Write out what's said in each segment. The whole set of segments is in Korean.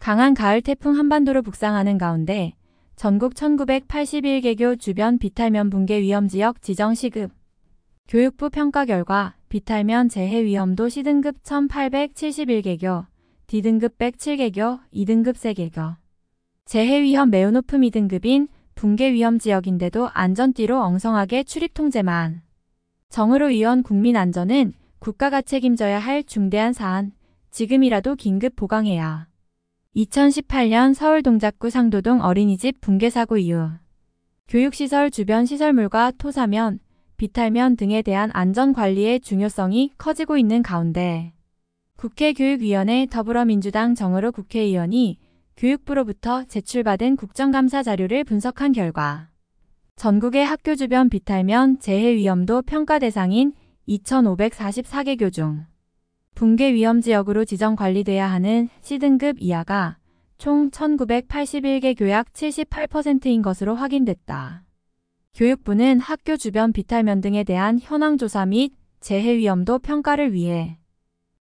강한 가을 태풍 한반도로 북상하는 가운데 전국 1981개교 주변 비탈면 붕괴 위험지역 지정 시급. 교육부 평가 결과 비탈면 재해 위험도 C등급 1871개교, D등급 107개교, 2등급 3개교. 재해 위험 매우 높음 2등급인 붕괴 위험 지역인데도 안전띠로 엉성하게 출입 통제만. 정의로 위원 국민 안전은 국가가 책임져야 할 중대한 사안, 지금이라도 긴급 보강해야. 2018년 서울 동작구 상도동 어린이집 붕괴 사고 이후 교육시설 주변 시설물과 토사면, 비탈면 등에 대한 안전관리의 중요성이 커지고 있는 가운데 국회 교육위원회 더불어민주당 정의로 국회의원이 교육부로부터 제출받은 국정감사 자료를 분석한 결과 전국의 학교 주변 비탈면 재해 위험도 평가 대상인 2,544개교 중 붕괴 위험 지역으로 지정 관리돼야 하는 C등급 이하가 총 1,981개 교약 78%인 것으로 확인됐다. 교육부는 학교 주변 비탈면 등에 대한 현황 조사 및 재해 위험도 평가를 위해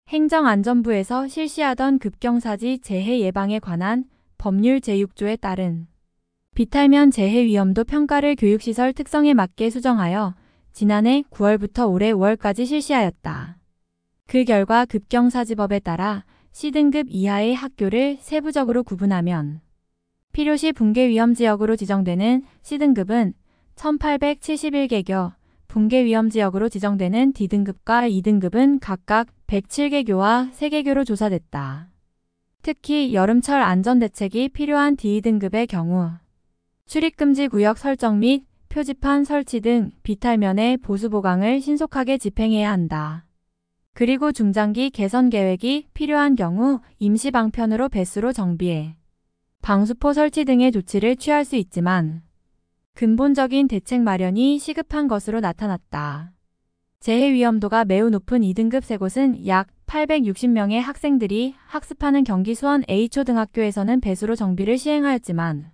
행정안전부에서 실시하던 급경사지 재해 예방에 관한 법률 제6조에 따른 비탈면 재해 위험도 평가를 교육시설 특성에 맞게 수정하여 지난해 9월부터 올해 5월까지 실시하였다. 그 결과 급경사지법에 따라 C등급 이하의 학교를 세부적으로 구분하면 필요시 붕괴 위험 지역으로 지정되는 C등급은 1871개교, 붕괴 위험 지역으로 지정되는 D등급과 2등급은 각각 107개교와 3개교로 조사됐다. 특히 여름철 안전대책이 필요한 D2등급의 경우 출입금지 구역 설정 및 표지판 설치 등 비탈면의 보수 보강을 신속하게 집행해야 한다. 그리고 중장기 개선 계획이 필요한 경우 임시 방편으로 배수로 정비해 방수포 설치 등의 조치를 취할 수 있지만 근본적인 대책 마련이 시급한 것으로 나타났다. 재해 위험도가 매우 높은 2등급 3곳은 약 860명의 학생들이 학습하는 경기 수원 A초등학교에서는 배수로 정비를 시행하였지만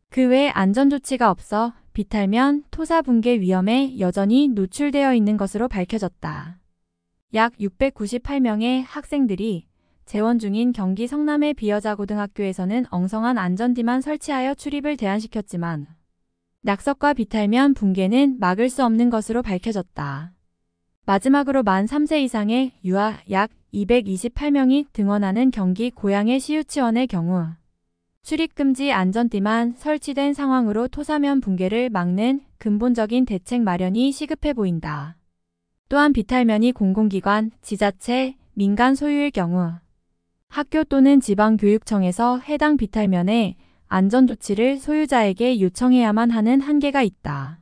그 외 안전조치가 없어 비탈면 토사 붕괴 위험에 여전히 노출되어 있는 것으로 밝혀졌다. 약 698명의 학생들이 재원 중인 경기 성남의 비여자고등학교에서는 엉성한 안전띠만 설치하여 출입을 제한시켰지만 낙석과 비탈면 붕괴는 막을 수 없는 것으로 밝혀졌다. 마지막으로 만 3세 이상의 유아 약 228명이 등원하는 경기 고양의 시유치원의 경우 출입금지 안전띠만 설치된 상황으로 토사면 붕괴를 막는 근본적인 대책 마련이 시급해 보인다. 또한 비탈면이 공공기관, 지자체, 민간 소유일 경우 학교 또는 지방교육청에서 해당 비탈면의 안전조치를 소유자에게 요청해야만 하는 한계가 있다.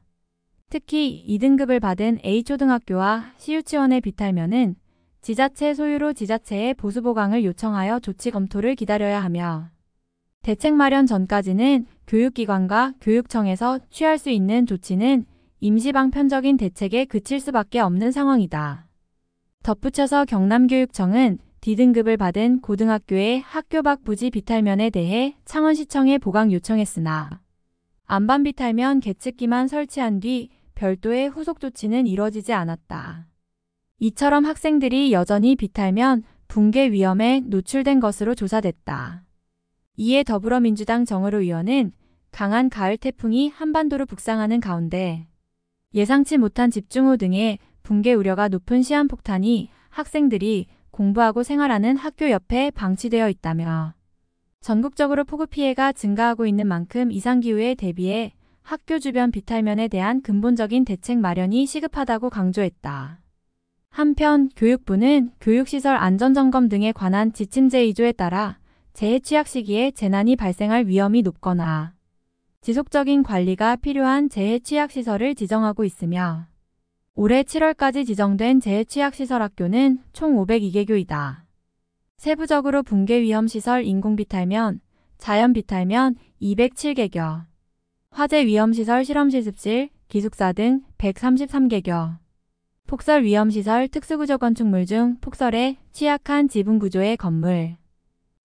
특히 2등급을 받은 A초등학교와 시유치원의 비탈면은 지자체 소유로 지자체에 보수보강을 요청하여 조치 검토를 기다려야 하며 대책 마련 전까지는 교육기관과 교육청에서 취할 수 있는 조치는 임시방편적인 대책에 그칠 수밖에 없는 상황이다. 덧붙여서 경남교육청은 D등급을 받은 고등학교의 학교 밖 부지 비탈면에 대해 창원시청에 보강 요청했으나 안반 비탈면 계측기만 설치한 뒤 별도의 후속 조치는 이뤄지지 않았다. 이처럼 학생들이 여전히 비탈면 붕괴 위험에 노출된 것으로 조사됐다. 이에 더불어민주당 정의로 의원은 강한 가을 태풍이 한반도로 북상하는 가운데 예상치 못한 집중호 등의 붕괴 우려가 높은 시한폭탄이 학생들이 공부하고 생활하는 학교 옆에 방치되어 있다며 전국적으로 폭우 피해가 증가하고 있는 만큼 이상기후에 대비해 학교 주변 비탈면에 대한 근본적인 대책 마련이 시급하다고 강조했다. 한편 교육부는 교육시설 안전점검 등에 관한 지침 제2조에 따라 재해 취약 시기에 재난이 발생할 위험이 높거나 지속적인 관리가 필요한 재해 취약 시설을 지정하고 있으며 올해 7월까지 지정된 재해 취약 시설 학교는 총 502개교이다. 세부적으로 붕괴 위험 시설 인공 비탈면, 자연 비탈면 207개교, 화재 위험 시설 실험 실습실, 기숙사 등 133개교, 폭설 위험 시설 특수구조 건축물 중 폭설에 취약한 지붕 구조의 건물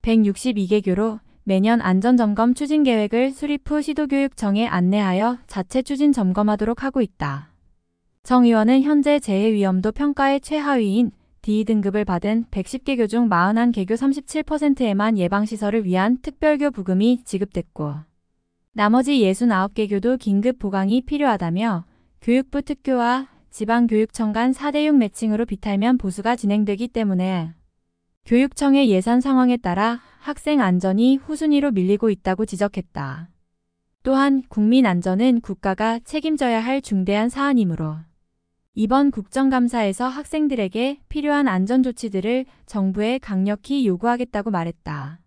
162개교로 매년 안전점검 추진 계획을 수립 후 시도교육청에 안내하여 자체 추진 점검하도록 하고 있다. 정 의원은 현재 재해 위험도 평가의 최하위인 D등급을 받은 110개교 중 41개교 37%에만 예방시설을 위한 특별교 부금이 지급됐고 나머지 69개교도 긴급 보강이 필요하다며 교육부 특교와 지방교육청 간 4대6 매칭으로 비탈면 보수가 진행되기 때문에 교육청의 예산 상황에 따라 학생 안전이 후순위로 밀리고 있다고 지적했다. 또한 국민 안전은 국가가 책임져야 할 중대한 사안이므로 이번 국정감사에서 학생들에게 필요한 안전조치들을 정부에 강력히 요구하겠다고 말했다.